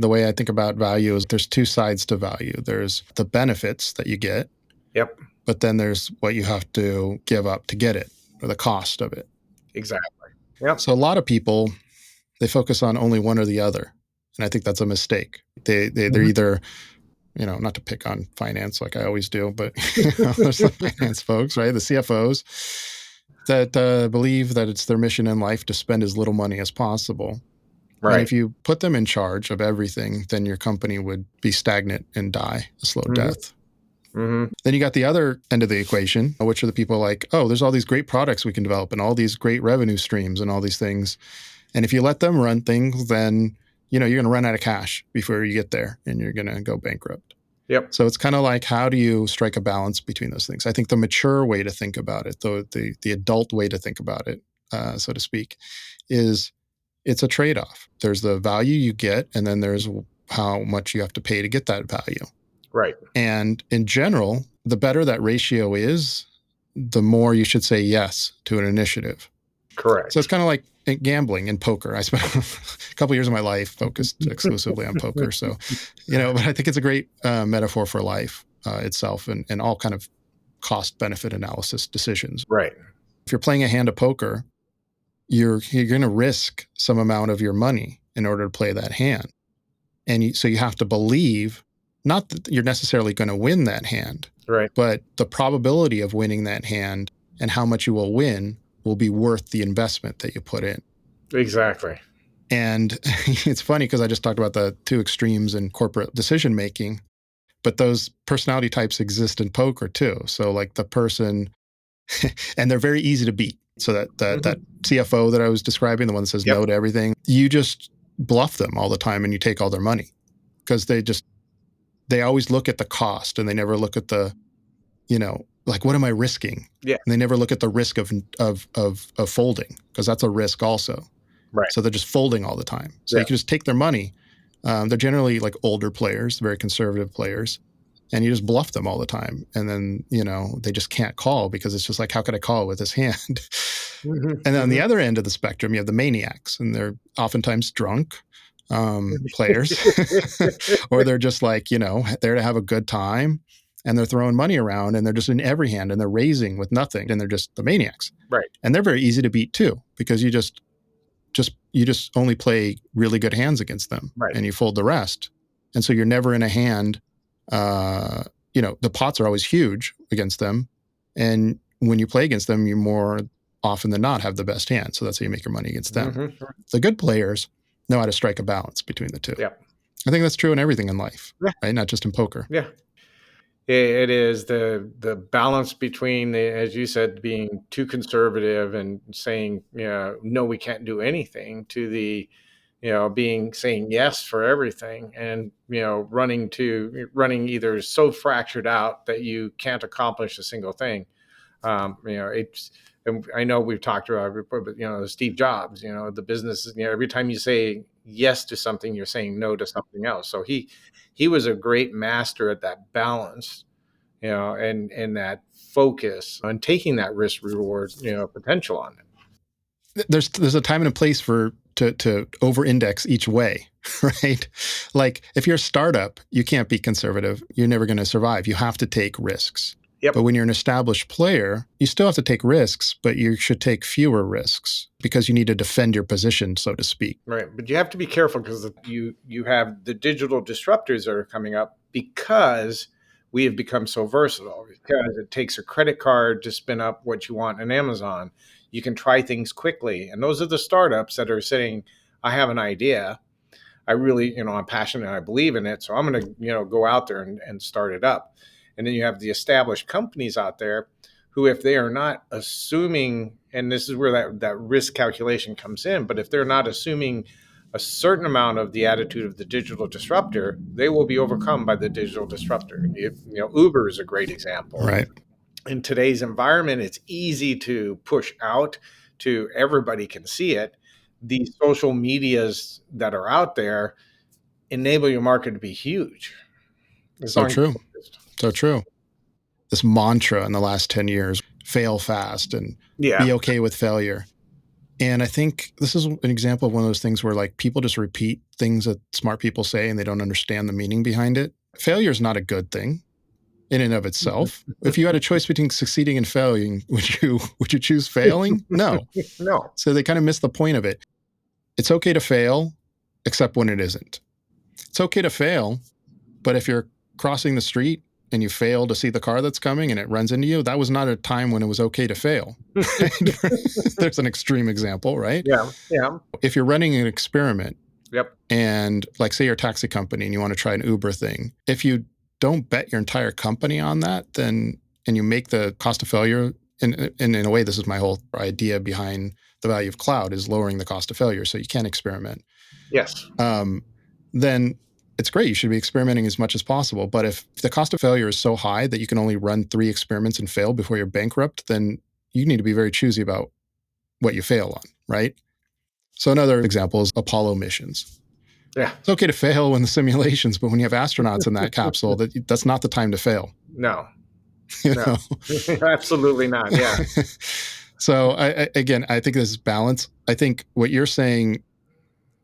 The way I think about value is there's two sides to value. There's the benefits that you get, Yep. but then there's what you have to give up to get it, or the cost of it. Exactly. Yep. So a lot of people, they focus on only one or the other. And I think that's a mistake. They're either, not to pick on finance like I always do, but there's the finance folks, right? The CFOs that believe that it's their mission in life to spend as little money as possible. Right. And if you put them in charge of everything, then your company would be stagnant and die a slow death. Mm-hmm. Then you got the other end of the equation, which are the people like, oh, there's all these great products we can develop and all these great revenue streams and all these things. And if you let them run things, then, you're going to run out of cash before you get there and you're going to go bankrupt. Yep. So it's kind of like, how do you strike a balance between those things? I think the mature way to think about it, the adult way to think about it, so to speak, is it's a trade-off. There's the value you get, and then there's how much you have to pay to get that value. Right. And in general, the better that ratio is, the more you should say yes to an initiative. Correct. So it's kind of like gambling and poker. I spent a couple of years of my life focused exclusively on poker. So, but I think it's a great metaphor for life itself and all kind of cost-benefit analysis decisions. Right. If you're playing a hand of poker, you're going to risk some amount of your money in order to play that hand. And so you have to believe, not that you're necessarily going to win that hand, right, but the probability of winning that hand and how much you will win will be worth the investment that you put in. Exactly. And it's funny because I just talked about the two extremes in corporate decision making, but those personality types exist in poker too. So like the person, and they're very easy to beat. So that CFO that I was describing, the one that says no to everything, you just bluff them all the time and you take all their money because they always look at the cost and they never look at the, like, what am I risking? Yeah. And they never look at the risk of folding, because that's a risk also. Right. So they're just folding all the time. So you can just take their money. They're generally like older players, very conservative players, and you just bluff them all the time. And then, they just can't call because it's just like, how could I call with this hand? And then on the other end of the spectrum, you have the maniacs, and they're oftentimes drunk players, or they're just like, there to have a good time. And they're throwing money around and they're just in every hand and they're raising with nothing and they're just the maniacs. Right. And they're very easy to beat too, because you just only play really good hands against them, right, and you fold the rest. And so you're never in a hand, the pots are always huge against them. And when you play against them, you more often than not have the best hand. So that's how you make your money against them. Mm-hmm. The good players know how to strike a balance between the two. Yeah. I think that's true in everything in life, right? Not just in poker. Yeah. It is the balance between, as you said, being too conservative and saying, no, we can't do anything, to the, saying yes for everything, and, running either so fractured out that you can't accomplish a single thing. It's, I know we've talked about it before, but, Steve Jobs, the business, every time you say yes to something, you're saying no to something else. So he was a great master at that balance, and that focus on taking that risk reward, potential on it. There's a time and a place to over-index each way, right? Like if you're a startup, you can't be conservative. You're never going to survive. You have to take risks. Yep. But when you're an established player, you still have to take risks, but you should take fewer risks because you need to defend your position, so to speak. Right. But you have to be careful because you have the digital disruptors that are coming up, because we have become so versatile. Because it takes a credit card to spin up what you want on Amazon. You can try things quickly. And those are the startups that are saying, I have an idea. I really, I'm passionate and I believe in it. So I'm going to, go out there and start it up. And then you have the established companies out there who, if they are not assuming, and this is where that risk calculation comes in, but if they're not assuming a certain amount of the attitude of the digital disruptor, they will be overcome by the digital disruptor. Uber is a great example. Right. In today's environment, it's easy to push out to everybody can see it. These social medias that are out there enable your market to be huge. So true. So true. This mantra in the last 10 years, fail fast and be okay with failure. And I think this is an example of one of those things where like people just repeat things that smart people say and they don't understand the meaning behind it. Failure is not a good thing in and of itself. If you had a choice between succeeding and failing, would you choose failing? No. No. So they kind of miss the point of it. It's okay to fail, except when it isn't. It's okay to fail, but if you're crossing the street and you fail to see the car that's coming and it runs into you, that was not a time when it was okay to fail. There's an extreme example, right? Yeah. Yeah. If you're running an experiment, Yep. and like say you're a taxi company and you want to try an Uber thing, if you don't bet your entire company on that, then and you make the cost of failure, and in a way, this is my whole idea behind the value of cloud is lowering the cost of failure, so you can experiment. Yes. Then it's great. You should be experimenting as much as possible. But if the cost of failure is so high that you can only run 3 experiments and fail before you're bankrupt, then you need to be very choosy about what you fail on, right? So another example is Apollo missions. Yeah. It's okay to fail in the simulations, but when you have astronauts in that capsule, that's not the time to fail. No. You No. know? Absolutely not. Yeah. So I think this is balance. I think what you're saying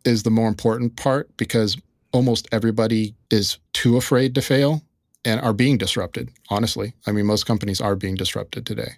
is the more important part because almost everybody is too afraid to fail and are being disrupted, honestly. I mean, most companies are being disrupted today.